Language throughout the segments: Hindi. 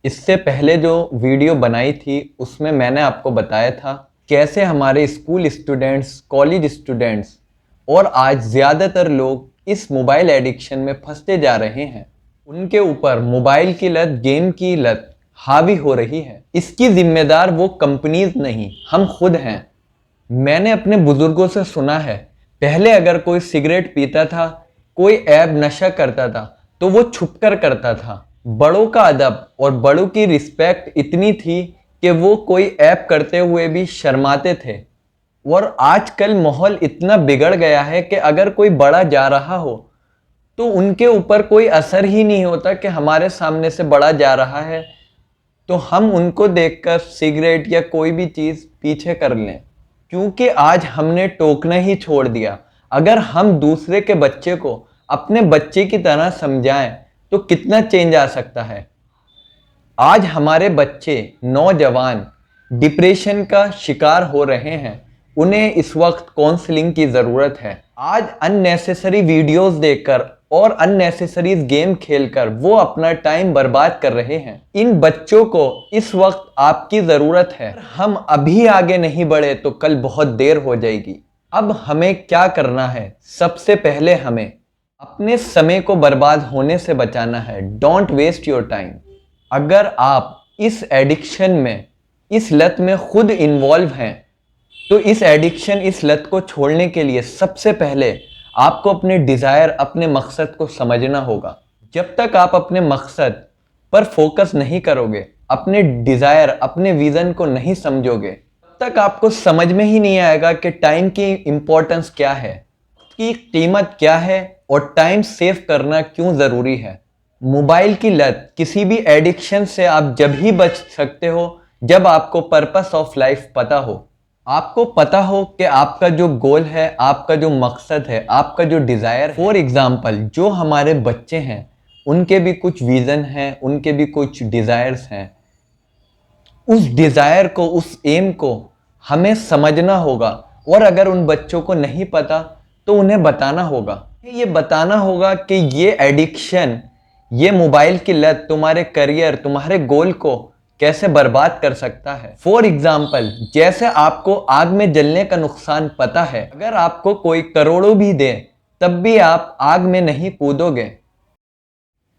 इससे पहले जो वीडियो बनाई थी उसमें मैंने आपको बताया था कैसे हमारे स्कूल स्टूडेंट्स, कॉलेज स्टूडेंट्स और आज ज़्यादातर लोग इस मोबाइल एडिक्शन में फंसते जा रहे हैं। उनके ऊपर मोबाइल की लत, गेम की लत हावी हो रही है। इसकी जिम्मेदार वो कंपनीज नहीं, हम खुद हैं। मैंने अपने बुजुर्गों से सुना है, पहले अगर कोई सिगरेट पीता था, कोई ऐब नशा करता था तो वो छुपकर करता था। बड़ों का अदब और बड़ों की रिस्पेक्ट इतनी थी कि वो कोई ऐब करते हुए भी शर्माते थे। और आजकल माहौल इतना बिगड़ गया है कि अगर कोई बड़ा जा रहा हो तो उनके ऊपर कोई असर ही नहीं होता कि हमारे सामने से बड़ा जा रहा है तो हम उनको देखकर सिगरेट या कोई भी चीज़ पीछे कर लें, क्योंकि आज हमने टोकना ही छोड़ दिया। अगर हम दूसरे के बच्चे को अपने बच्चे की तरह समझाएं तो कितना चेंज आ सकता है। आज हमारे बच्चे, नौजवान डिप्रेशन का शिकार हो रहे हैं। उन्हें इस वक्त काउंसलिंग की ज़रूरत है। आज अननेसेसरी वीडियोस देखकर और अननेसेसरी गेम खेलकर वो अपना टाइम बर्बाद कर रहे हैं। इन बच्चों को इस वक्त आपकी ज़रूरत है। हम अभी आगे नहीं बढ़े तो कल बहुत देर हो जाएगी। अब हमें क्या करना है? सबसे पहले हमें अपने समय को बर्बाद होने से बचाना है। Don't waste your time. अगर आप इस एडिक्शन में, इस लत में खुद इन्वॉल्व हैं तो इस एडिक्शन, इस लत को छोड़ने के लिए सबसे पहले आपको अपने डिज़ायर, अपने मकसद को समझना होगा। जब तक आप अपने मकसद पर फोकस नहीं करोगे, अपने डिज़ायर, अपने विज़न को नहीं समझोगे, तब तक आपको समझ में ही नहीं आएगा कि टाइम की इम्पोर्टेंस क्या है, की कीमत क्या है और टाइम सेव करना क्यों ज़रूरी है। मोबाइल की लत, किसी भी एडिक्शन से आप जब ही बच सकते हो जब आपको पर्पस ऑफ लाइफ पता हो। आपको पता हो कि आपका जो गोल है, आपका जो मकसद है, आपका जो डिज़ायर है। फॉर एग्ज़ाम्पल, जो हमारे बच्चे हैं उनके भी कुछ विज़न हैं, उनके भी कुछ डिज़ायर्स हैं। उस डिज़ायर को, उस एम को हमें समझना होगा और अगर उन बच्चों को नहीं पता तो उन्हें बताना होगा। ये बताना होगा कि ये एडिक्शन, ये मोबाइल की लत तुम्हारे करियर, तुम्हारे गोल को कैसे बर्बाद कर सकता है। फॉर एग्जाम्पल, जैसे आपको आग में जलने का नुकसान पता है, अगर आपको कोई करोड़ों भी दे तब भी आप आग में नहीं कूदोगे।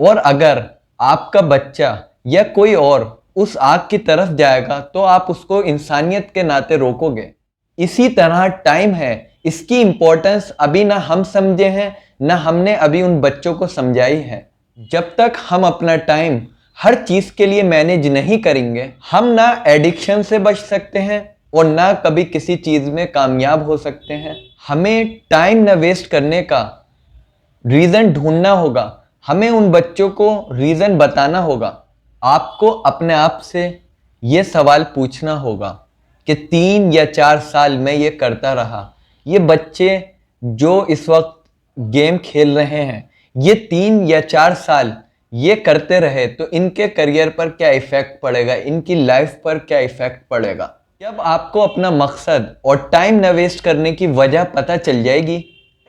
और अगर आपका बच्चा या कोई और उस आग की तरफ जाएगा तो आप उसको इंसानियत के नाते रोकोगे। इसी तरह टाइम है, इसकी इंपॉर्टेंस अभी ना हम समझे हैं, ना हमने अभी उन बच्चों को समझाई है। जब तक हम अपना टाइम हर चीज़ के लिए मैनेज नहीं करेंगे, हम ना एडिक्शन से बच सकते हैं और ना कभी किसी चीज़ में कामयाब हो सकते हैं। हमें टाइम ना वेस्ट करने का रीज़न ढूंढना होगा। हमें उन बच्चों को रीज़न बताना होगा। आपको अपने आप से ये सवाल पूछना होगा कि 3 या 4 साल मैं ये करता रहा, ये बच्चे जो इस वक्त गेम खेल रहे हैं, ये 3 या 4 साल ये करते रहे तो इनके करियर पर क्या इफ़ेक्ट पड़ेगा, इनकी लाइफ पर क्या इफ़ेक्ट पड़ेगा। जब आपको अपना मकसद और टाइम न वेस्ट करने की वजह पता चल जाएगी,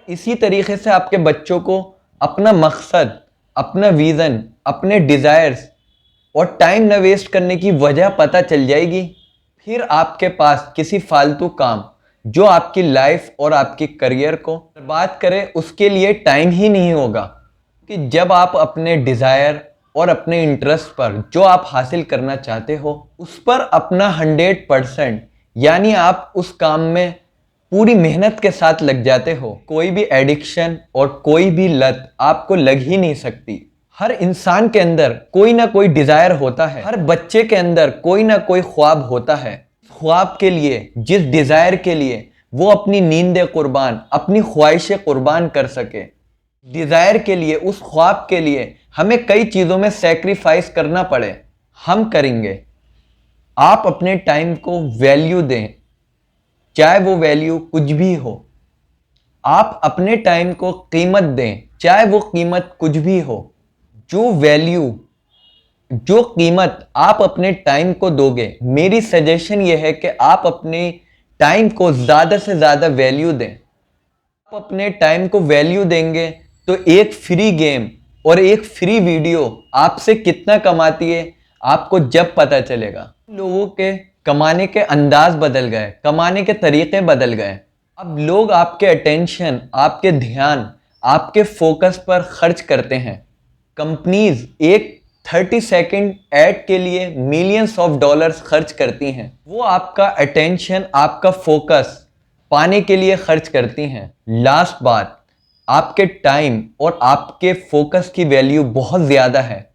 इसी तरीके से आपके बच्चों को अपना मकसद, अपना विज़न, अपने डिज़ायर्स और टाइम न वेस्ट करने की वजह पता चल जाएगी, फिर आपके पास किसी फालतू काम जो आपकी लाइफ और आपकी करियर को बर्बाद करे उसके लिए टाइम ही नहीं होगा। कि जब आप अपने डिज़ायर और अपने इंटरेस्ट पर, जो आप हासिल करना चाहते हो, उस पर अपना 100% यानी आप उस काम में पूरी मेहनत के साथ लग जाते हो, कोई भी एडिक्शन और कोई भी लत आपको लग ही नहीं सकती। हर इंसान के अंदर कोई ना कोई डिज़ायर होता है, हर बच्चे के अंदर कोई ना कोई ख्वाब होता है। ख्वाब के लिए, जिस डिज़ायर के लिए वो अपनी नींदें कुर्बान, अपनी ख्वाहिशें कुर्बान कर सके, डिज़ायर के लिए, उस ख्वाब के लिए हमें कई चीज़ों में सैक्रिफाइस करना पड़े, हम करेंगे। आप अपने टाइम को वैल्यू दें, चाहे वो वैल्यू कुछ भी हो। आप अपने टाइम को कीमत दें, चाहे वो कीमत कुछ भी हो। जो वैल्यू, जो कीमत आप अपने टाइम को दोगे, मेरी सजेशन ये है कि आप अपने टाइम को ज़्यादा से ज़्यादा वैल्यू दें। आप अपने टाइम को वैल्यू देंगे तो एक फ्री गेम और एक फ्री वीडियो आपसे कितना कमाती है आपको जब पता चलेगा। लोगों के कमाने के अंदाज बदल गए, कमाने के तरीके बदल गए। अब लोग आपके अटेंशन, आपके ध्यान, आपके फोकस पर खर्च करते हैं। कंपनीज एक 30 सेकंड ऐड के लिए मिलियंस ऑफ डॉलर्स खर्च करती हैं। वो आपका अटेंशन, आपका फोकस पाने के लिए खर्च करती हैं। लास्ट बात, आपके टाइम और आपके फोकस की वैल्यू बहुत ज़्यादा है।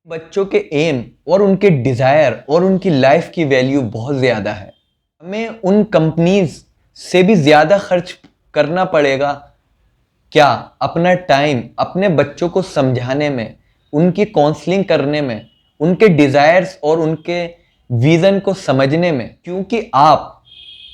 बच्चों के एम और उनके डिज़ायर और उनकी लाइफ की वैल्यू बहुत ज़्यादा है। हमें उन कंपनीज से भी ज़्यादा खर्च करना पड़ेगा क्या अपना टाइम अपने बच्चों को समझाने में, उनकी काउंसलिंग करने में, उनके डिज़ायर्स और उनके विज़न को समझने में। क्योंकि आप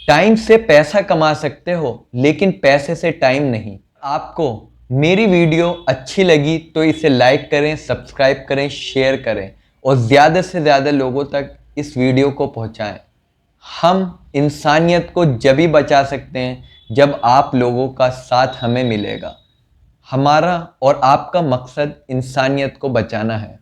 टाइम से पैसा कमा सकते हो लेकिन पैसे से टाइम नहीं। आपको मेरी वीडियो अच्छी लगी तो इसे लाइक करें, सब्सक्राइब करें, शेयर करें और ज़्यादा से ज़्यादा लोगों तक इस वीडियो को पहुंचाएं। हम इंसानियत को जब ही बचा सकते हैं जब आप लोगों का साथ हमें मिलेगा। हमारा और आपका मकसद इंसानियत को बचाना है।